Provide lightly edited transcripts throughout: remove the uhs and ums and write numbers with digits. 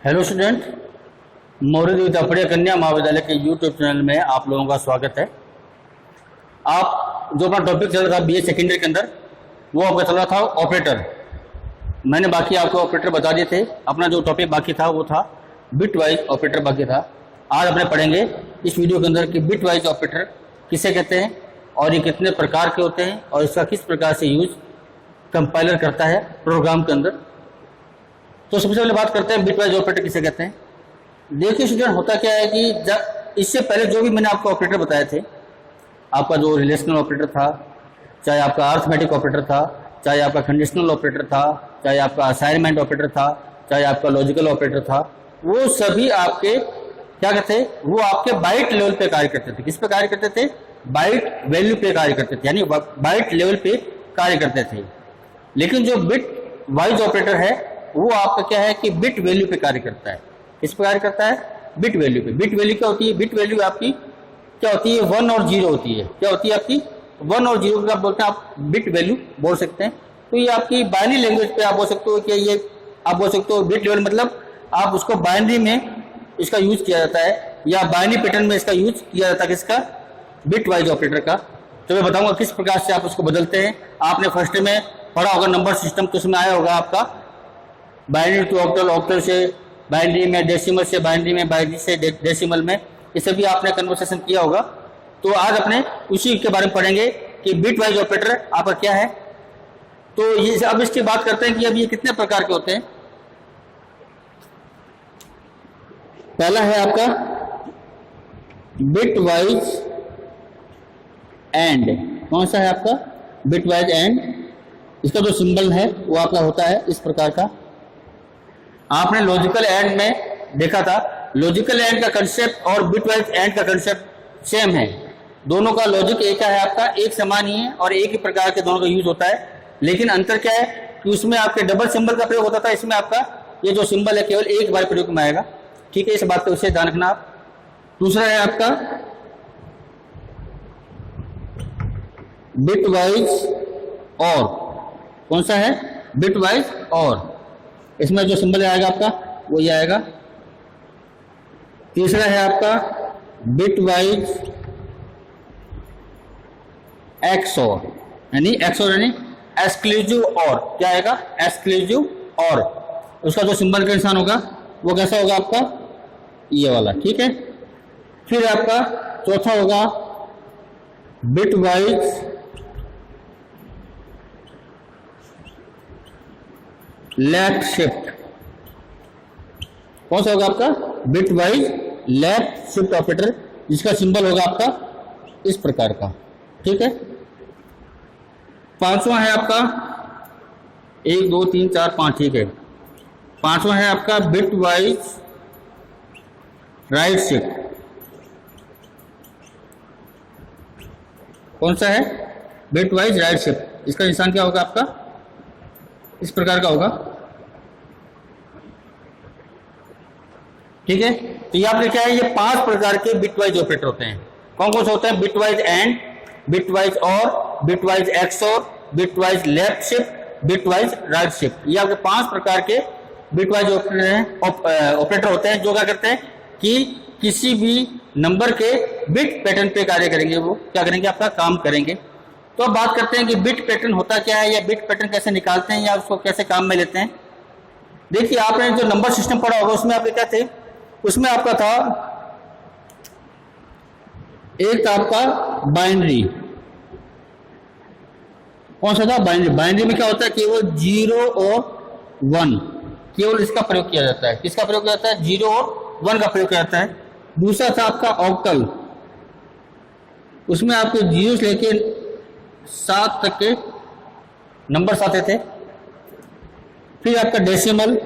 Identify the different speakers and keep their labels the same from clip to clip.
Speaker 1: Hello student, Maurya देवता कन्या महाविद्यालय के यूट्यूब चैनल में आप लोगों का स्वागत है। आप जो अपना टॉपिक चल रहा था बीए सेकेंडरी के अंदर, वो आपका चल रहा था ऑपरेटर। मैंने बाकी आपको ऑपरेटर बता दिए थे। अपना जो टॉपिक बाकी था वो था बिट वाइज ऑपरेटर बाकी था। आज अपने पढ़ेंगे इस वीडियो के अंदर कि बिट वाइज ऑपरेटर किसे कहते हैं और ये कितने प्रकार के होते हैं और इसका किस प्रकार से यूज कंपाइलर करता है प्रोग्राम के अंदर। तो सबसे पहले बात करते हैं बिट वाइज ऑपरेटर किसे कहते हैं। देखिए स्टूडेंट, होता क्या है कि जब इससे पहले जो भी मैंने आपको ऑपरेटर बताए थे, आपका जो रिलेशनल ऑपरेटर था, चाहे आपका अर्थमेटिक ऑपरेटर था, चाहे आपका कंडीशनल ऑपरेटर था, चाहे आपका असाइनमेंट ऑपरेटर था, चाहे आपका लॉजिकल ऑपरेटर था, वो सभी आपके क्या कहते हैं, वो आपके बाइट लेवल पे कार्य करते थे। किस पे कार्य करते थे? बाइट वैल्यू पे कार्य करते थे, यानी बाइट लेवल पे कार्य करते थे। लेकिन जो बिट वाइज ऑपरेटर है वो आपका क्या है कि बिट वैल्यू पे कार्य करता है। किस पे कार्य करता है? बिट वैल्यू पे। बिट वैल्यू क्या होती है? बिट वैल्यू आपकी क्या होती है? 1 और 0 होती है। क्या होती है आपकी? 1 और 0 का बोलते हैं आप बिट वैल्यू बोल सकते हैं। तो ये आपकी बाइनरी लैंग्वेज पे आप बोल सकते हो कि ये आप बोल सकते हो बिट लेवल, मतलब आप उसको बाइनरी में इसका यूज किया जाता है या बाइनरी पैटर्न में इसका यूज किया जाता है। किसका? बिट वाइज ऑपरेटर का। तो मैं बताऊंगा किस प्रकार से आप उसको बदलते हैं। आपने फर्स्ट में पढ़ा होगा नंबर सिस्टम, तो उसमें आया होगा आपका बाइनरी टू ऑक्टल, ऑक्टल से बाइनरी में, डेसिमल से बाइनरी में, बाइनरी से डेसिमल में, ये सभी आपने कन्वर्सेशन किया होगा। तो आज अपने उसी के बारे में पढ़ेंगे कि बिट वाइज ऑपरेटर आपका क्या है। तो ये अब इसकी बात करते हैं कि अब ये कितने प्रकार के होते हैं। पहला है आपका बिट वाइज एंड। कौन सा है आपका? Bit wise and. इसका जो सिंबल है वो आपका होता है इस प्रकार का। आपने लॉजिकल एंड में देखा था, लॉजिकल एंड का कंसेप्ट और बिट वाइज एंड का कंसेप्ट सेम है। दोनों का लॉजिक एक है, आपका एक समान ही है और एक ही प्रकार के दोनों का यूज होता है। लेकिन अंतर क्या है कि उसमें आपके डबल सिंबल का प्रयोग होता था, इसमें आपका ये जो सिंबल है केवल एक बार प्रयोग में आएगा। ठीक है, इस बात को उसे ध्यान रखना आप। दूसरा है आपका बिट वाइज और। कौन सा है? बिट वाइज और। इसमें जो सिंबल आएगा आपका वो ये आएगा। तीसरा है आपका बिट वाइज एक्सओर, यानी एक्सओर यानी एक्सक्लूसिव और। क्या आएगा? एक्सक्लूसिव और। उसका जो सिंबल का निशान होगा वो कैसा होगा आपका? ये वाला। ठीक है। फिर आपका चौथा होगा बिट वाइज लेफ्ट शिफ्ट। कौन सा होगा आपका? Bit wise left shift operator, जिसका सिंबल होगा आपका इस प्रकार का। ठीक है। पांचवा है आपका 1 2 3 4 5। ठीक है। पांचवा है आपका बिट वाइज राइट शिफ्ट। कौन सा है? Bit wise right shift. इसका निशान क्या होगा आपका? इस प्रकार का होगा। ठीक है। तो यहाँ पे क्या है, ये 5 प्रकार के बिट वाइज ऑपरेटर होते हैं। कौन कौन से होते हैं? Bit wise and, bit wise or, bit wise XOR, bit wise left shift, bit wise right shift. ये आपके 5 प्रकार के बिट वाइज ऑपरेटर होते हैं, जो क्या करते हैं कि किसी भी नंबर के बिट पैटर्न पे कार्य करेंगे। वो क्या करेंगे? आपका काम करेंगे। तो अब बात करते हैं कि बिट पैटर्न होता क्या है या बिट पैटर्न कैसे निकालते हैं या उसको कैसे काम में लेते हैं। देखिए, आपने जो नंबर सिस्टम पढ़ा होगा उसमें आपके क्या थे? उसमें आपका था एक था आपका बाइनरी। कौन सा था? बाइनरी। बाइनरी में क्या होता है? केवल 0 और 1, केवल इसका प्रयोग किया जाता है। किसका प्रयोग किया जाता है? 0 और 1 का प्रयोग किया जाता है। दूसरा था आपका ऑक्टल। उसमें आपके 0 से लेके 7 तक के नंबर्स आते थे। फिर आपका डेसिमल,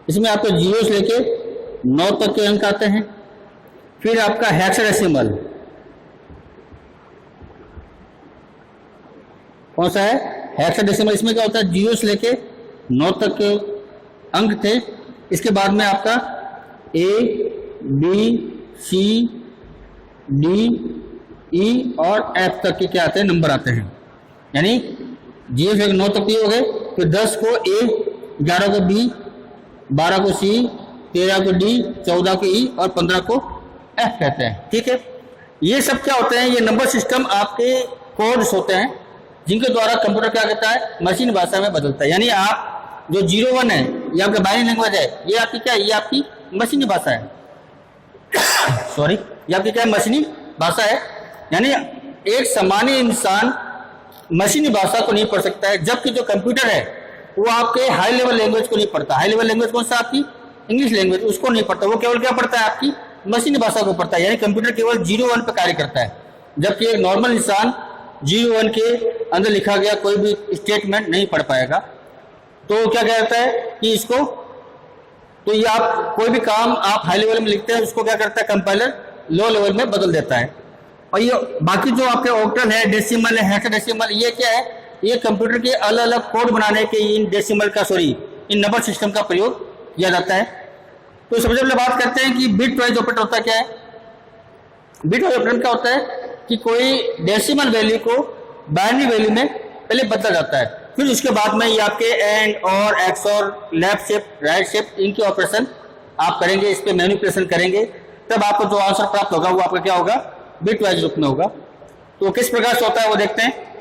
Speaker 1: इसमें आपके 0 से लेके 9 तक के अंक आते हैं। फिर आपका हेक्साडेसिमल। कौन सा है? हेक्साडेसिमल। इसमें क्या होता है? 0 से लेके 9 तक के अंक थे। इसके बाद में आपका A, B, C, D, E और F तक के क्या आते हैं? नंबर आते हैं। यानी 0 से 9 तक ये हो गए। फिर 10 को A, 11 को B, 12 को C, 13 को D, 14 को E और 15 को F कहते हैं। ठीक है, ये सब क्या होते हैं, ये नंबर सिस्टम आपके कोड्स होते हैं जिनके द्वारा कंप्यूटर क्या करता है, मशीन भाषा में बदलता है। यानी आप जो 01 है ये आपका बाइनरी लैंग्वेज है, ये आपकी क्या है, ये आपकी मशीनी भाषा है सॉरी, ये आपकी क्या मशीनी भाषा है। यानी एक सामान्य इंसान मशीनी भाषा को नहीं पढ़ सकता है, जबकि जो कंप्यूटर है वो आपके हाई लेवल लैंग्वेज को नहीं पढ़ता। हाई लेवल लैंग्वेज कौन सा, आपकी इंग्लिश लैंग्वेज, उसको नहीं पढ़ता, वो केवल क्या पढ़ता है, आपकी मशीनी भाषा को पढ़ता है। यानी कंप्यूटर केवल 01 पे कार्य करता है, जबकि एक नॉर्मल इंसान 01 के अंदर लिखा गया कोई भी स्टेटमेंट नहीं पढ़ पाएगा। तो क्या कहता है कि इसको, तो ये आप कोई भी काम आप हाई लेवल में लिखते हैं उसको क्या करता है, कंपाइलर लो लेवल में बदल देता है। और ये बाकी जो आपके ऑक्टल है, डेसिमल है, हेक्साडेसिमल, ये क्या है, ये कंप्यूटर के अलग अलग कोड बनाने के इन डेसिमल का इन नंबर सिस्टम का प्रयोग किया जाता है। तो सबसे पहले बात करते हैं कि बिट वाइज ऑपरेटर होता क्या है। बिट वाइज ऑपरेटर क्या होता है कि कोई डेसिमल वैल्यू को बाइनरी वैल्यू में पहले बदला जाता है, फिर उसके बाद में ये आपके एंड और एक्स और लेफ्ट शिफ्ट, राइट शिफ्ट, इनकी ऑपरेशन आप करेंगे, इस पर मैनिपुलेशन करेंगे, तब आपको जो आंसर प्राप्त होगा वो आपका क्या होगा, बिट वाइज रूप में होगा। तो किस प्रकार से होता है वो देखते हैं।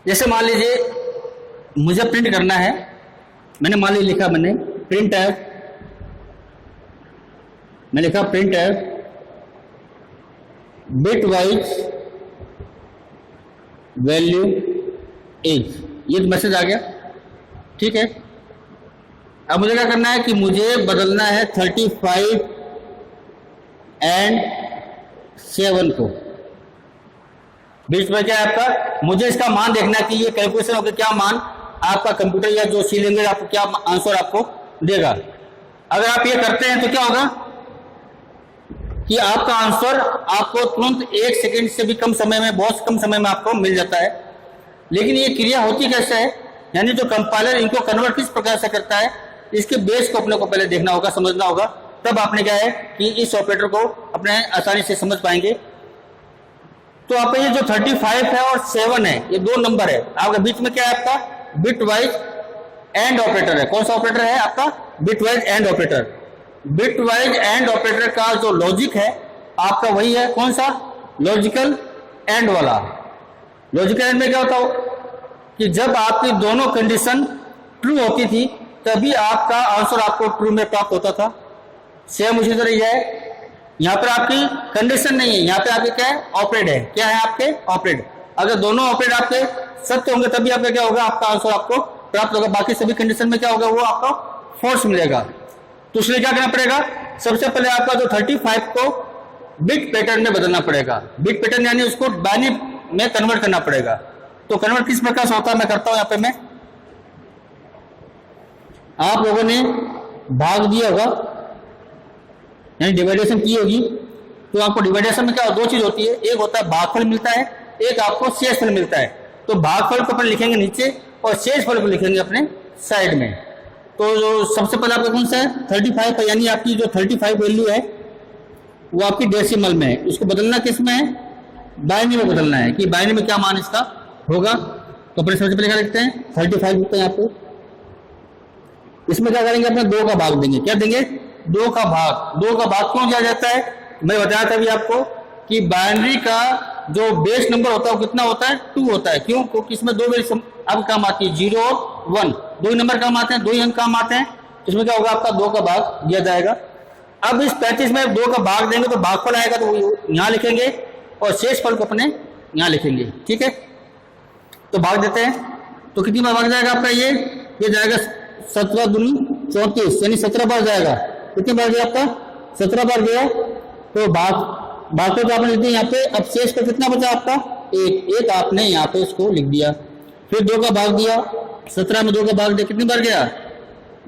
Speaker 1: जैसे मान लीजिए मुझे प्रिंट करना है, मैंने मान लीजिए लिखा, मैंने प्रिंट है, मैं लिखा प्रिंट है बिट वाइज वैल्यू इज, ये मैसेज आ गया। ठीक है, अब मुझे क्या करना है कि मुझे बदलना है 35 एंड 7 को। बीच में क्या है आपका, मुझे इसका मान देखना है कि ये कैलकुलेशन होकर क्या मान आपका कंप्यूटर या जो सी लैंग्वेज आपको क्या आंसर आपको देगा। अगर आप ये करते हैं तो क्या होगा कि आपका आंसर आपको तुरंत 1 सेकंड से भी कम समय में, बहुत कम समय में आपको मिल जाता है। लेकिन ये क्रिया होती कैसे है, यानी जो कंपाइलर इनको कन्वर्ट किस प्रकार से करता है, इसके बेस को अपने को पहले देखना होगा, समझना होगा, तब आपने क्या है कि इस ऑपरेटर को अपने आसानी से समझ पाएंगे। तो आप ये जो 35 है और 7 है, ये 2 नंबर है, आपके बीच में क्या है, आपका बिट वाइज एंड ऑपरेटर है। कौन सा ऑपरेटर है आपका, bit wise and operator. Bit wise and operator का जो लॉजिक है आपका वही है, कौन सा, लॉजिकल एंड वाला। लॉजिकल एंड में क्या होता हो कि जब आपकी दोनों कंडीशन ट्रू होती थी तभी आपका आंसर आपको ट्रू में प्राप्त होता था। सेम उसी तरह यह है, यहाँ पर आपकी कंडीशन नहीं है, यहाँ पे आपके क्या है, ऑपरेट है। क्या है आपके, ऑपरेट। अगर दोनों ऑपरेट आपके सत्य होंगे तभी आपका क्या होगा, आपका आंसर आपको प्राप्त होगा। बाकी सभी कंडीशन में क्या होगा, वो आपको फॉल्स मिलेगा। तो इसलिए क्या करना पड़ेगा, सबसे पहले आपका जो 35 को बिट पैटर्न में बदलना पड़ेगा। बिट पैटर्न यानी उसको बाइनरी में कन्वर्ट करना पड़ेगा। तो कन्वर्ट किस प्रकार से होता है मैं करता हूं। यहाँ पे मैं, आप लोगों ने भाग दिया होगा यानी डिवाइडेशन की होगी, तो आपको डिवाइडेशन में क्या 2 चीज होती है, एक होता है भागफल मिलता है, एक आपको शेषफल मिलता है। तो भागफल को अपन लिखेंगे नीचे और शेषफल को लिखेंगे अपने साइड में। तो जो सबसे पहले आपका कौन सा है, 35 है, यानी आपकी जो 35 वैल्यू है वो आपकी डेसिमल में है। उसको बदलना किस में है, बाइनरी में बदलना है कि बाइनरी में क्या मान इसका होगा। तो अपने सबसे पहले क्या लिखते हैं, 35 लिखते हैं आपको। इसमें क्या करेंगे, अपने 2 का भाग देंगे। क्या देंगे, 2 का भाग। 2 का भाग क्यों दिया जाता है, मैं बताया था अभी आपको कि बाइनरी का जो बेस नंबर होता है वो कितना होता है, 2 होता है। क्यों, क्योंकि इसमें 2 वैल्यू अब काम आती है, 0 और 1, 2 ही नंबर काम आते हैं, 2 ही अंक काम आते हैं। तो इसमें क्या होगा, आपका 2 का भाग दिया जाएगा। अब इस 35 में 2 का भाग देंगे तो भागफल आएगा, तो यहाँ लिखेंगे और शेषफल को अपने यहाँ लिखेंगे। ठीक है, तो भाग देते हैं। तो कितनी बार भाग जाएगा आपका, ये जाएगा 17 दूनी 34, यानी 17 बार जाएगा। कितनी बार गया आपका, 17 बार गया। तो भाग तो आपने लिख दिया यहाँ पे। अब शेष पर कितना बचा आपका, एक आपने यहाँ पे उसको लिख दिया। फिर 2 का भाग दिया, 17 में 2 का भाग दिया, कितनी बार गया,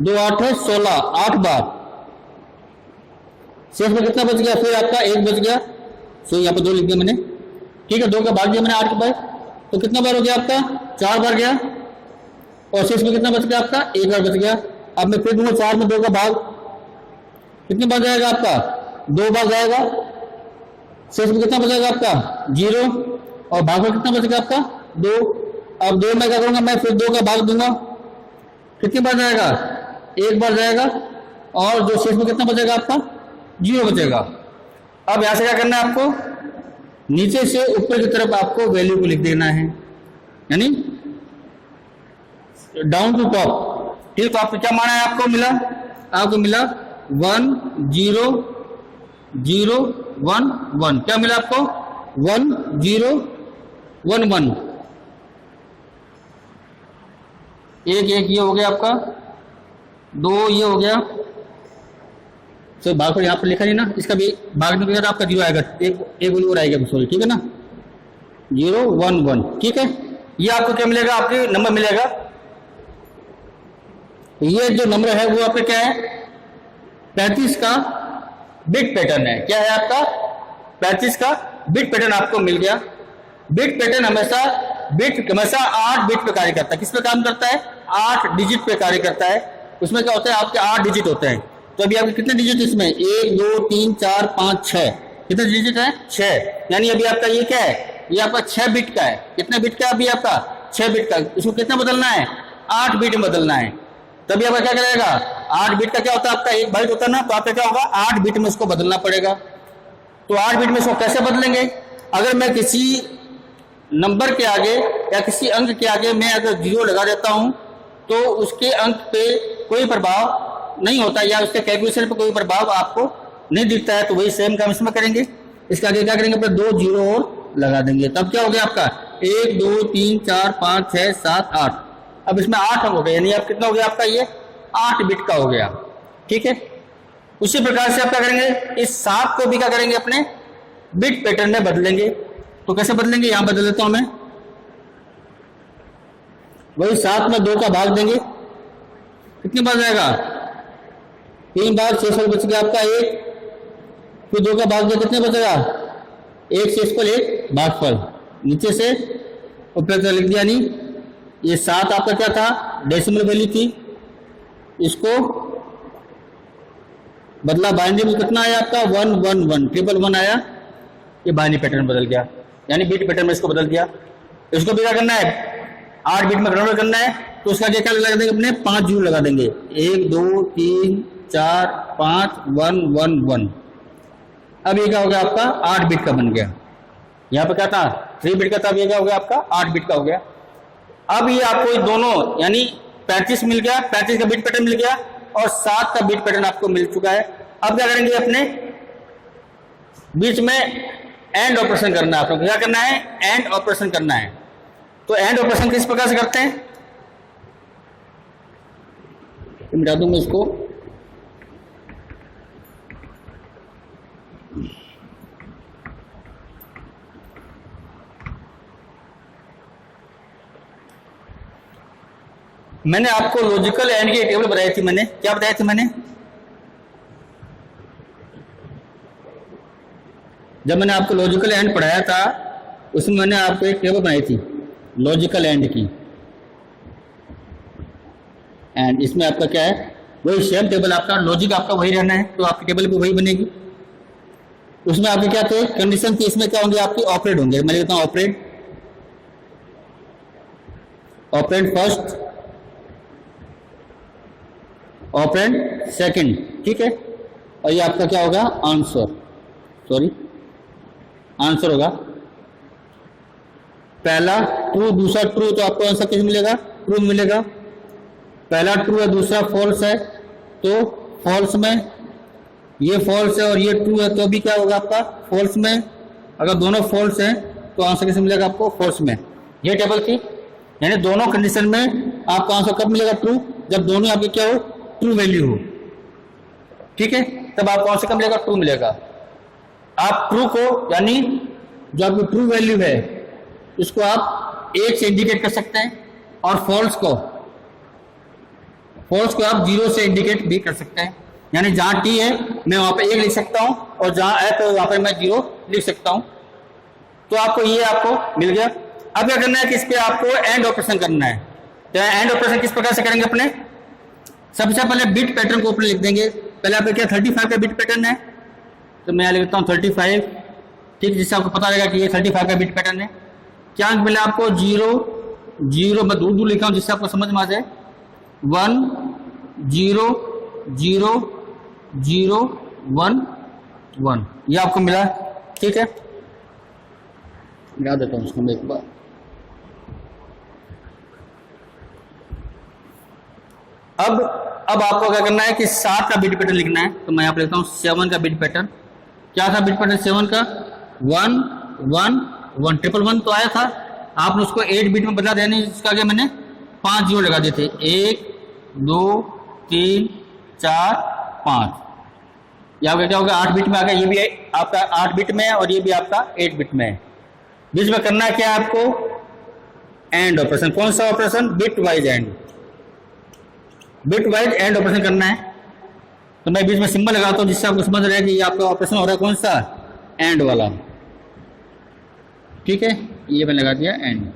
Speaker 1: 2 8 है 16, 8 बार। शेष में कितना बच गया, फिर आपका 1 बच गया। सो यहाँ पे 2 लिख दिया मैंने। ठीक है, 2 का भाग दिया मैंने 8 बार, तो कितना बार हो गया आपका, 4 बार गया। और शेष में कितना बच गया आपका, 1 बार बच गया। अब मैं फिर दूंगा 4 में 2 का भाग, कितनी बार जाएगा आपका, 2 बार जाएगा। शेष में कितना बचेगा आपका, 0, और भाग में कितना बचेगा आपका, 2। अब 2 में क्या करूंगा, मैं फिर 2 का भाग दूंगा, कितनी बार जाएगा, 1 बार जाएगा। और जो शेष में कितना बचेगा आपका, 0 बचेगा। अब यहां से क्या करना है आपको, नीचे से ऊपर की तरफ आपको वैल्यू को लिख देना है, यानी डाउन टू टॉप। ठीक, तो आपको क्या माना है, आपको मिला 1 0 0 1 1, क्या मिला आपको, 1 0 1 1, 1 1 ये हो गया आपका, 2 ये हो गया। तो भाग पर यहाँ पर लिखा नहीं ना, इसका भी भाग में तो आपका 0 आएगा, एक वैल्यू और आएगा, सॉरी, ठीक है ना, 0 1 1, ठीक है। ये आपको क्या मिलेगा, आपके नंबर मिलेगा। ये जो नंबर है वो आपका क्या है, 35 का बिट पैटर्न है। क्या है आपका, 35 का बिट पैटर्न आपको मिल गया। बिट पैटर्न हमेशा 8 बिट पे कार्य करता है। किस पे काम करता है, 8 डिजिट पे कार्य करता है। उसमें क्या होता है, आपके 8 डिजिट होते हैं। तो अभी आपके कितने डिजिट इसमें, 1 2 3 4 5 6, कितने डिजिट है, 6। यानी अभी आपका ये क्या है, ये आपका 6 बिट का है। कितने बिट का, अभी आपका 6 बिट का। इसको कितना बदलना है, 8 बिट में बदलना है। तभी आपका क्या करेगा, 8 बिट का क्या होता है आपका, 1 बाइट होता है ना, तो आपका क्या होगा, 8 बिट में इसको बदलना पड़ेगा। तो 8 बिट में इसको कैसे बदलेंगे, अगर मैं किसी नंबर के आगे या किसी अंक के आगे मैं अगर 0 लगा देता हूं तो उसके अंक पे कोई प्रभाव नहीं होता, या उसके कैलकुलेशन पे कोई प्रभाव आपको नहीं दिखता है। तो वही सेम काम इसमें करेंगे। इसके आगे क्या करेंगे, अपने 2 0 और लगा देंगे। तब क्या हो गया आपका, 1 2 3 4 5 6 7 8। अब इसमें 8 हो गए, यानी अब कितना हो गया आपका, ये 8 बिट का हो गया। ठीक है, उसी प्रकार से आप क्या करेंगे, इस 7 को भी क्या करेंगे, अपने बिट पैटर्न में बदलेंगे। तो कैसे बदलेंगे, यहां बदल देता हूं मैं, वही 7 में 2 का भाग देंगे, कितनी बार जाएगा, 3 बार। शेषफल बच गया आपका 1, फिर 2 का भाग दिया, कितने बचेगा, 1 शेषफल 1 भागफल। नीचे से ऊपर लिख दिया, नहीं ये 7 आपका क्या था, डेसिमल वैल्यू थी, इसको बदला बाइनरी में, कितना आया आपका 1 1 1, 1 आया। ये बाइनरी पैटर्न बदल गया, यानी बिट पैटर्न में इसको बदल दिया। इसको भी क्या करना है, 8 बिट में कन्वर्ट करना है। तो उसका क्या लगा देंगे, अपने 5 0 लगा देंगे, 1 2 3 4 5 1 1 1। अब ये क्या हो गया आपका, 8 बिट का बन गया। यहाँ पे क्या था, 3 बिट का था, अब ये क्या हो गया आपका, 8 बिट का हो गया। अब ये आपको ये दोनों, यानी 35 मिल गया, 35 का बिट पैटर्न मिल गया, और 7 का बिट पैटर्न आपको मिल चुका है। अब क्या करेंगे, अपने बीच में एंड ऑपरेशन करना है। आपको क्या करना है, एंड ऑपरेशन करना है। तो एंड ऑपरेशन किस प्रकार से करते हैं, मिटा दूंगा इसको। मैंने आपको लॉजिकल एंड की टेबल बताई थी, मैंने क्या बताया थी, जब मैंने आपको लॉजिकल एंड पढ़ाया था उसमें मैंने आपको एक टेबल बनाई थी लॉजिकल एंड की। एंड इसमें आपका क्या है, वही सेम टेबल, आपका लॉजिक आपका वही रहना है, तो आपकी टेबल भी वही बनेगी। उसमें आपके क्या थे, कंडीशन थी, इसमें क्या होंगे, आपकी ऑपरेट होंगे। मैं लिखता हूं operate, operate first, operand second, ठीक है। और ये आपका क्या होगा, आंसर, सॉरी आंसर होगा। पहला ट्रू, दूसरा ट्रू, तो आपको आंसर किस मिलेगा, ट्रू मिलेगा। पहला ट्रू है, दूसरा फॉल्स है, तो फॉल्स में, ये फॉल्स है और ये ट्रू है, तो अभी क्या होगा आपका, फॉल्स में। अगर दोनों फॉल्स हैं तो आंसर किस मिलेगा आपको, फॉल्स में। ये टेबल थी, यानी दोनों कंडीशन में आपको आंसर कब मिलेगा, ट्रू, जब दोनों आपके क्या हो, ट्रू वैल्यू हो, ठीक है, तब आपको आंसर कब मिलेगा, ट्रू मिलेगा। आप ट्रू को, यानी जो आपकी ट्रू वैल्यू है इसको आप 1 से इंडिकेट कर सकते हैं, और फॉल्स को आप 0 से इंडिकेट भी कर सकते हैं। यानी जहां टी है मैं वहां पे 1 लिख सकता हूं, और जहां है तो वहां पे मैं 0 लिख सकता हूं। तो आपको ये आपको मिल गया। अब क्या करना है कि इस पे आपको एंड ऑपरेशन करना है। तो एंड ऑपरेशन किस प्रकार से करेंगे अपने, सबसे पहले बिट पैटर्न को ऊपर लिख देंगे। पहले आपका क्या 35 का बिट पैटर्न है, तो मैं यहाँ लिखता हूँ 35, ठीक, जिससे आपको पता लगेगा कि ये 35 का बिट पैटर्न है। क्या अंक मिला आपको, 0 0, मैं दूर दूर लिखा हूँ जिससे आपको समझ में आ जाए, 1 0 0 0 1 1, ये आपको मिला, ठीक है। मिला देता हूँ उसको मैं एक बार। अब आपको क्या करना है कि 7 का बिट पैटर्न लिखना है, तो मैं यहाँ पे लिखता हूँ 7 का बिट पैटर्न। क्या था बिट पैटर्न 7 का, 1 1 1, 1 तो आया था, आपने उसको 8 बिट में बदला देने, इसका आगे मैंने 5 जीरो लगा दिए थे, 1 2 3 4 5, यहाँ क्या होगा 8 बिट में आ गया, ये भी आपका 8 बिट में है और ये भी आपका 8 बिट में है। बीच में करना है क्या है आपको, एंड ऑपरेशन। कौन सा operation, bit wise and, bit wise and operation करना है। तो मैं बीच में सिंबल लगाता हूं जिससे आपको समझ रहा है कि ये आपका ऑपरेशन हो रहा है कौन सा, एंड वाला, ठीक है, ये मैंने लगा दिया एंड।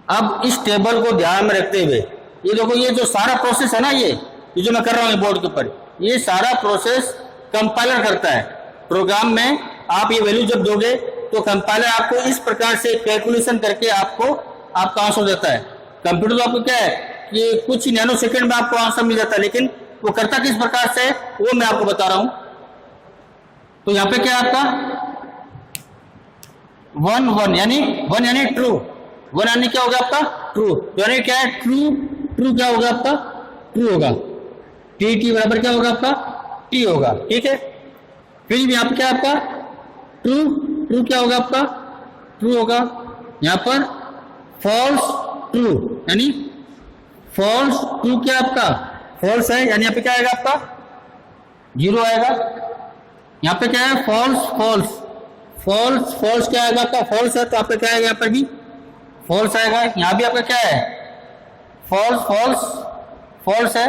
Speaker 1: अब इस टेबल को ध्यान में रखते हुए ये देखो, ये जो सारा प्रोसेस है ना, ये जो मैं कर रहा हूँ बोर्ड के ऊपर, ये सारा प्रोसेस कंपाइलर करता है। प्रोग्राम में आप ये वैल्यू जब दोगे तो कंपाइलर आपको इस प्रकार से कैलकुलेशन करके आपको आपका आंसर देता है। कंप्यूटर तो आपको क्या है कि कुछ ही नैनो सेकंड में आपको आंसर मिल जाता है, लेकिन वो करता किस प्रकार से वो मैं आपको बता रहा हूं। तो यहाँ पे क्या है आपका 1 1 यानी ट्रू, 1 यानी क्या होगा आपका ट्रू, यानी क्या है ट्रू क्या होगा आपका ट्रू होगा, टी बराबर क्या होगा आपका टी होगा, ठीक है। फिर भी यहाँ पे क्या आपका ट्रू क्या होगा आपका ट्रू होगा, यहाँ पर फॉल्स ट्रू यानी फॉल्स ट्रू क्या आपका फॉल्स है, यानी यहाँ पे क्या आएगा आपका 0 आएगा। यहाँ पे क्या है फॉल्स क्या आएगा आपका फॉल्स है, तो आपका क्या आएगा यहाँ पर भी फॉल्स आएगा। यहाँ भी आपका क्या है फॉल्स है।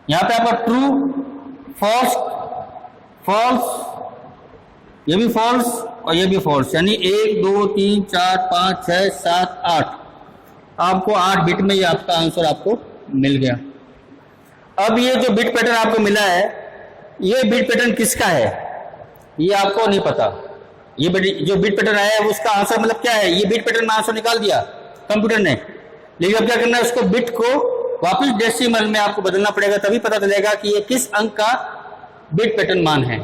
Speaker 1: यहाँ पे आपका ट्रू फॉल्स, ये भी फॉल्स और ये भी फॉल्स, यानी 1 2 3 4 5 6 7 8, आपको 8 बिट में ये आपका आंसर आपको मिल गया। अब ये जो बिट पैटर्न आपको मिला है, ये बिट पैटर्न किसका है ये आपको नहीं पता। ये जो बिट पैटर्न आया है उसका आंसर मतलब क्या है, ये बिट पैटर्न में आंसर निकाल दिया कंप्यूटर ने, लेकिन अब क्या करना है, उसको बिट को वापस डेसिमल में आपको बदलना पड़ेगा, तभी पता चलेगा कि ये किस अंक का बिट पैटर्न मान है।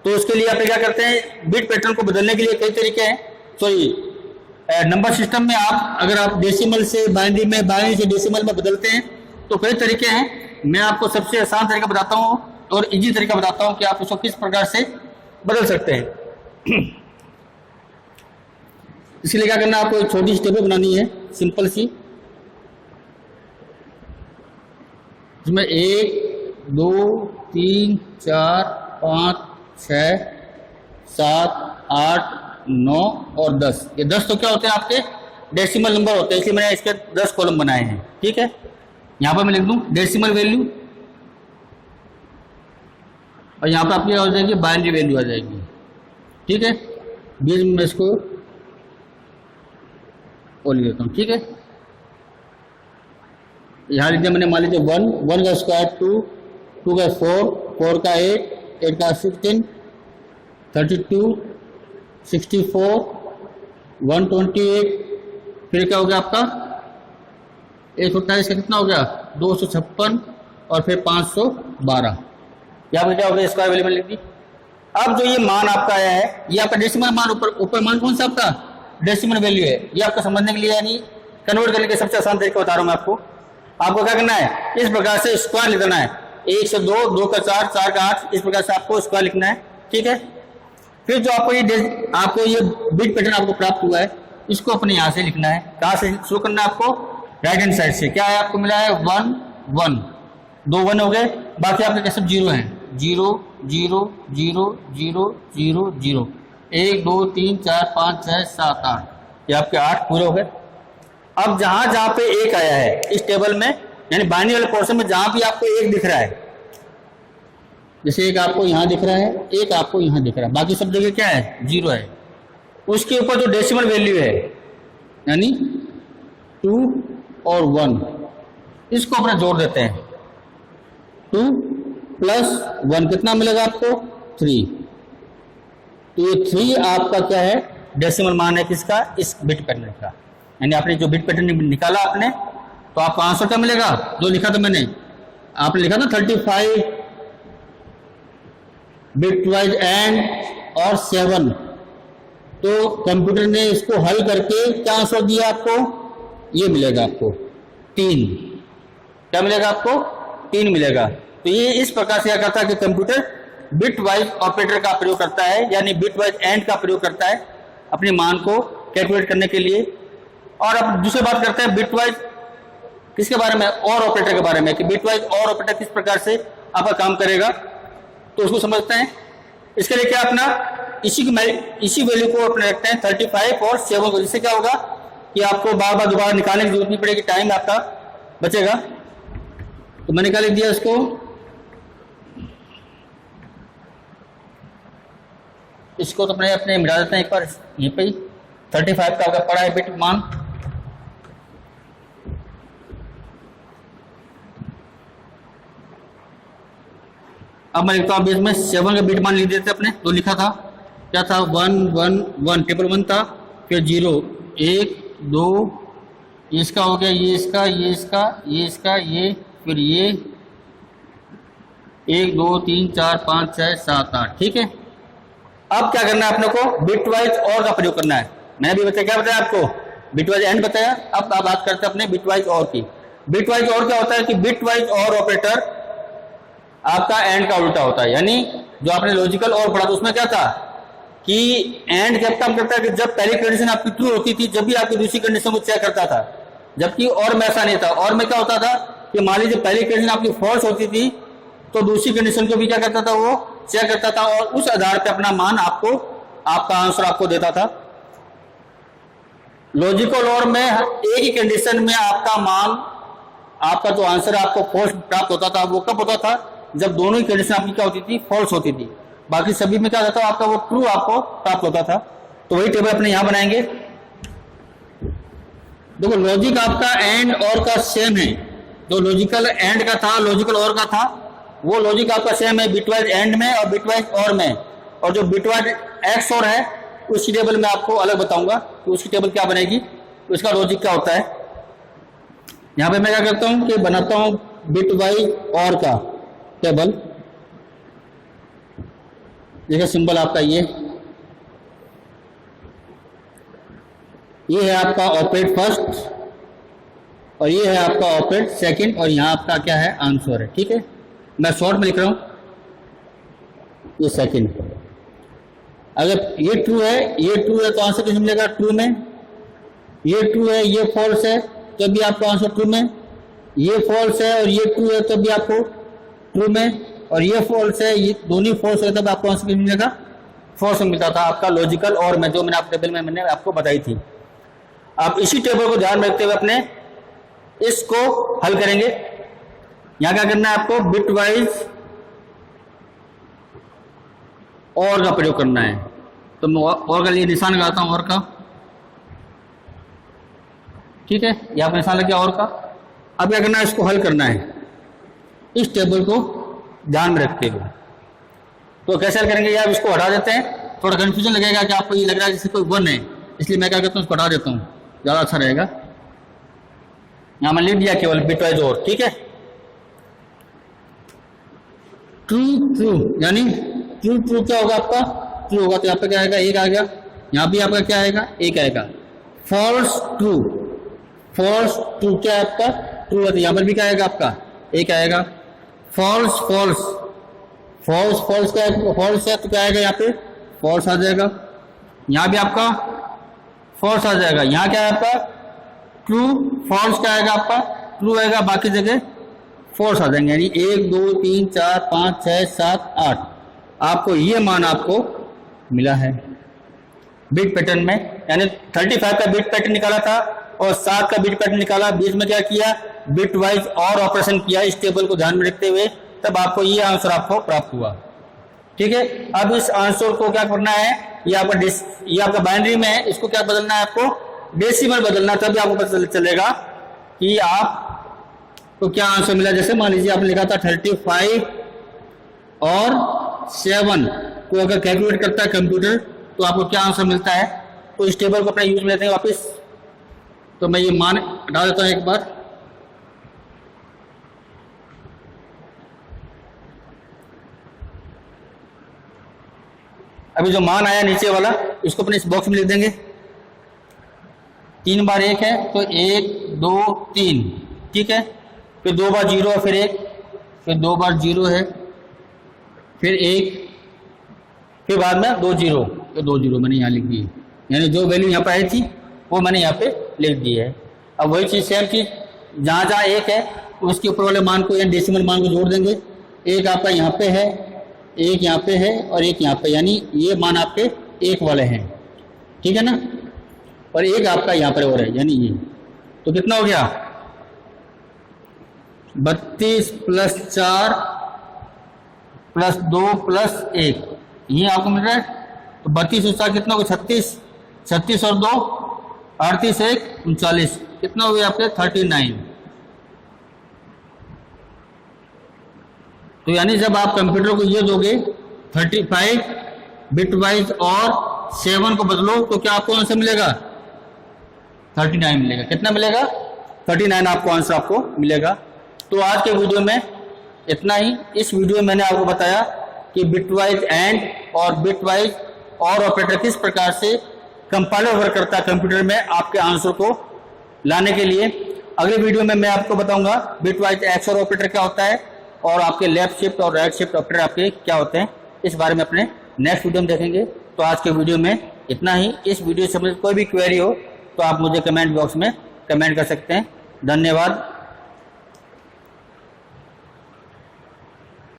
Speaker 1: तो उसके लिए आप क्या करते हैं, बिट पैटर्न को बदलने के लिए कई तरीके हैं। सॉरी, नंबर सिस्टम में आप अगर आप डेसिमल से बाइनरी में, बाइनरी से डेसिमल में बदलते हैं तो कई तरीके हैं। मैं आपको सबसे आसान तरीका बताता हूँ और इजी तरीका बताता हूँ कि आप उसको किस प्रकार से बदल सकते हैं। इसके लिए क्या करना है, आपको एक छोटी सी टेबल बनानी है, सिंपल सी, जिसमें 1 2 3 4 5 6 7 8 9 और 10, ये 10 तो क्या होते हैं आपके डेसिमल नंबर होते हैं, इसलिए मैंने इसके 10 कॉलम बनाए हैं, ठीक है। यहाँ पर मैं लिख दूं डेसिमल वैल्यू और यहाँ पर आपकी हो जाएगी बाइनरी वैल्यू आ जाएगी, ठीक है। बीच में इसको और लिख देता हूँ, ठीक है। यहाँ लिख दिया मैंने, मान लीजिए 1 का स्क्वायर 2 का 4 का 8 का 16 32 64 128, फिर क्या हो गया आपका 128 का कितना हो गया 256 और फिर 512, यहाँ पर क्या हो गया स्क्वायर वैल्यू में लिख दी। अब जो ये मान आपका आया है, ये आपका डेसिमल मान, ऊपर मान कौन सा आपका डेसिमल वैल्यू है, ये आपको समझने के लिए यानी कन्वर्ट करने के सबसे आसान तरीका बता रहा हूँ मैं आपको। आपको क्या करना है, इस प्रकार से स्क्वायर लिखना है, 1 से 2 2 का 4 4 का 8, इस प्रकार से आपको स्क्वायर लिखना है, ठीक है। फिर जो आपको ये बिट पैटर्न आपको प्राप्त हुआ है, इसको अपने यहाँ से लिखना है। कहाँ से शुरू करना है आपको, राइट हैंड साइड से। क्या है आपको मिला है 1 1, 2 1 हो गए, बाकी आपके सब 0 हैं, 0 0 0 0 0 0 1 2 3 4 5 6 7 8, ये आपके 8 पूरे हो गए। अब जहां पे 1 आया है इस टेबल में, यानी बाइनरी वाले पोर्शन में जहां भी आपको 1 दिख रहा है, जैसे 1 आपको यहां दिख रहा है, 1 आपको यहां दिख रहा है, बाकी सब जगह क्या है 0 है, उसके ऊपर जो डेसिमल वैल्यू है यानी 2 और 1 इसको अपने जोड़ देते हैं। 2 + 1 कितना मिलेगा आपको 3। तो ये 3 आपका क्या है डेसिमल मान है किसका इस बिट पैटर्न का। यानी आपने जो बिट पैटर्न निकाला आपने तो आपका आंसर क्या मिलेगा जो लिखा था मैंने आपने लिखा था 35 बिटवाइज एंड और 7। तो कंप्यूटर ने इसको हल करके क्या आंसर दिया आपको ये मिलेगा आपको 3। क्या मिलेगा आपको 3 मिलेगा। तो ये इस प्रकार से क्या करता है कि कंप्यूटर बिट वाइज ऑपरेटर का प्रयोग करता है यानी बिट वाइज एंड का प्रयोग करता है अपने मान को कैलकुलेट करने के लिए। और अब दूसरी बात करते हैं बिट वाइज किसके बारे में और ऑपरेटर के बारे में कि बिट वाइज और ऑपरेटर किस प्रकार से आपका काम करेगा तो उसको समझते हैं। इसके लिए क्या अपना इसी वैल्यू को अपने रखते हैं 35 और 7 को। जिससे क्या होगा कि आपको बार बार दोबारा निकालने की जरूरत नहीं पड़ेगी टाइम आपका बचेगा। तो मैंने क्या लिख दिया इसको तो अपने मिटा देते हैं एक बार ये पे 35 का आपका पड़ा है बिट मान। अब मैं लिखता हूं इसमें 7 का बिट मान लिख देते अपने जो लिखा था क्या था 1 1 1 टेबल 1 था फिर 0 1 2 इसका हो गया ये इसका ये इसका ये इसका ये फिर ये 1 2 3 4 5 6 7 8 ठीक है। अब क्या करना है अपने को बिट वाइज और का प्रयोग करना है। मैंने भी बताया क्या बताया आपको बिट वाइज एंड बताया। अब बात करते हैं अपने बिट वाइज और की। बिट वाइज और क्या होता है कि बिट वाइज और ऑपरेटर आपका एंड का उल्टा होता है। यानी जो आपने लॉजिकल और पढ़ा था उसमें क्या था कि एंड जब काम करता है कि जब पहली कंडीशन आपकी ट्रू होती थी जब भी आपकी दूसरी कंडीशन को चेक करता था। जबकि और में ऐसा नहीं था। और में क्या होता था कि मान लीजिए पहली कंडीशन आपकी फॉल्स होती थी तो दूसरी कंडीशन को भी क्या करता था वो चेक करता था और उस आधार पर अपना मान आपका आंसर आपको देता था। लॉजिकल और में एक ही कंडीशन में आपका मान आपका जो आंसर आपको फॉल्स प्राप्त होता था वो कब होता था जब दोनों ही कंडीशन आपकी क्या होती थी फॉल्स होती थी। बाकी सभी में क्या होता था आपका वो ट्रू आपको प्राप्त होता था। तो वही टेबल अपने यहां बनाएंगे। देखो लॉजिक आपका एंड और का सेम है। जो लॉजिकल एंड का था लॉजिकल और का था वो लॉजिक आपका सेम है बिटवाइज एंड में और बिटवाइज और में। और जो बिटवाइज एक्स और है उसकी टेबल में आपको अलग बताऊंगा कि उसकी टेबल क्या बनेगी उसका लॉजिक क्या होता है। यहां पे मैं क्या करता हूं कि बनाता हूं बिटवाइज और का टेबल। देखिए सिंबल आपका ये है आपका ऑपरेट फर्स्ट और ये है आपका ऑपरेट सेकंड और यहाँ आपका क्या है आंसर है। ठीक है मैं शॉर्ट में लिख रहा हूँ ये सेकंड। अगर ये ट्रू है तो आंसर किस मिलेगा ट्रू में। ये ट्रू है ये फॉल्स है तो भी आपको आंसर ट्रू में। ये फॉल्स है और ये ट्रू है तो भी आपको ट्रू में। और ये फॉल्स है ये दोनों फॉल्स है तब आपको आंसर किस मिलेगा फॉल्स मिलता था आपका लॉजिकल और में जो मैंने आप टेबल में मैंने आपको बताई थी। आप इसी टेबल को ध्यान में रखते हुए अपने इसको हल करेंगे। यहां क्या करना है आपको बिट वाइज और का प्रयोग करना है। तो मैं और का लिए निशान लगाता हूं और का। ठीक है यहां पर निशान लग गया और का। अब क्या करना है इसको हल करना है इस टेबल को ध्यान में रखते हुए। तो कैसे हल करेंगे यार इसको हटा देते हैं। थोड़ा कंफ्यूजन लगेगा कि आपको ये लग रहा है जैसे कोई 1 है इसलिए मैं क्या करता हूँ इसको हटा देता हूँ ज़्यादा अच्छा रहेगा। यहां मैं लिख दिया केवल बिटवाइज और। ठीक है ट्रू यानी ट्रू क्या होगा आपका ट्रू होगा तो यहाँ पे क्या आएगा 1 आ गया। यहाँ भी आपका क्या आएगा 1 आएगा। फॉल्स ट्रू क्या है आपका ट्रू है तो यहाँ पर भी क्या आएगा आपका 1 आएगा। फॉल्स क्या है फॉल्स है तो क्या आएगा यहाँ पे फॉल्स आ जाएगा। यहाँ भी आपका फॉल्स आ जाएगा। यहाँ क्या है आपका ट्रू फॉल्स क्या आएगा आपका ट्रू आएगा बाकी जगह फॉल्स आ जाएंगे। यानी 1 2 3 4 5 6 7 8 आपको ये मान आपको मिला है बिट पैटर्न में। यानी 35 का बिट पैटर्न निकाला था और 7 का बिट पैटर्न निकाला। बीच में क्या किया बिट वाइज और ऑपरेशन किया इस टेबल को ध्यान में रखते हुए तब आपको ये आंसर आपको प्राप्त हुआ। ठीक है अब इस आंसर को क्या करना है ये आपका बाइनरी में है, इसको क्या बदलना है आपको, डेसिमल बदलना है, तभी आपको पता चलेगा कि आप तो क्या आंसर मिला। जैसे मान लीजिए आपने लिखा था 35 और 7 को अगर कैलकुलेट करता है कंप्यूटर तो आपको क्या आंसर मिलता है। तो इस टेबल को अपने यूज में लेते हैं वापस। तो मैं ये मान डाल देता हूं एक बार। अभी जो मान आया नीचे वाला इसको अपने इस बॉक्स में लिख देंगे। 3 बार 1 है तो 1 2 3, ठीक है। फिर 2 बार 0 फिर 1, फिर 2 बार 0 है, फिर 1, फिर बाद में 2 0, तो 2 0 मैंने यहाँ लिख दी, यानी जो वैल्यू यहाँ पर आई थी वो मैंने यहाँ पे लिख दी है। अब वही चीज़ सेम चीज़ जहाँ जहाँ 1 है उसके ऊपर वाले मान को या डेसिमल मान को जोड़ देंगे। 1 आपका यहाँ पे है, 1 यहाँ पे है और 1 यहाँ पे, यानी ये मान आपके 1 वाले हैं, ठीक है ना। और 1 आपका यहाँ पर हो रहा है, यानी ये। तो कितना हो गया 32 + 4 + 2 + 1, ये आपको मिल रहा है। तो 32 और 4 कितना होगा 36, 36 और 2 38, 1 39, कितना हो गया आपके 39। तो यानी जब आप कंप्यूटर को ये दोगे 35 बिट वाइज और 7 को बदलो तो क्या आपको आंसर मिलेगा 39 मिलेगा। कितना मिलेगा 39 आपको आंसर आपको मिलेगा। तो आज के वीडियो में इतना ही। इस वीडियो में मैंने आपको बताया कि बिट वाइज एंड और बिट वाइज और ऑपरेटर किस प्रकार से कंपाइलर वर्क करता है कंप्यूटर में आपके आंसर को लाने के लिए। अगले वीडियो में मैं आपको बताऊंगा बिट वाइज एक्सओर ऑपरेटर क्या होता है और आपके लेफ्ट शिफ्ट और राइट शिफ्ट ऑपरेटर आपके क्या होते हैं, इस बारे में अपने नेक्स्ट वीडियो में देखेंगे। तो आज के वीडियो में इतना ही। इस वीडियो से कोई भी क्वेरी हो तो आप मुझे कमेंट बॉक्स में कमेंट कर सकते हैं। धन्यवाद।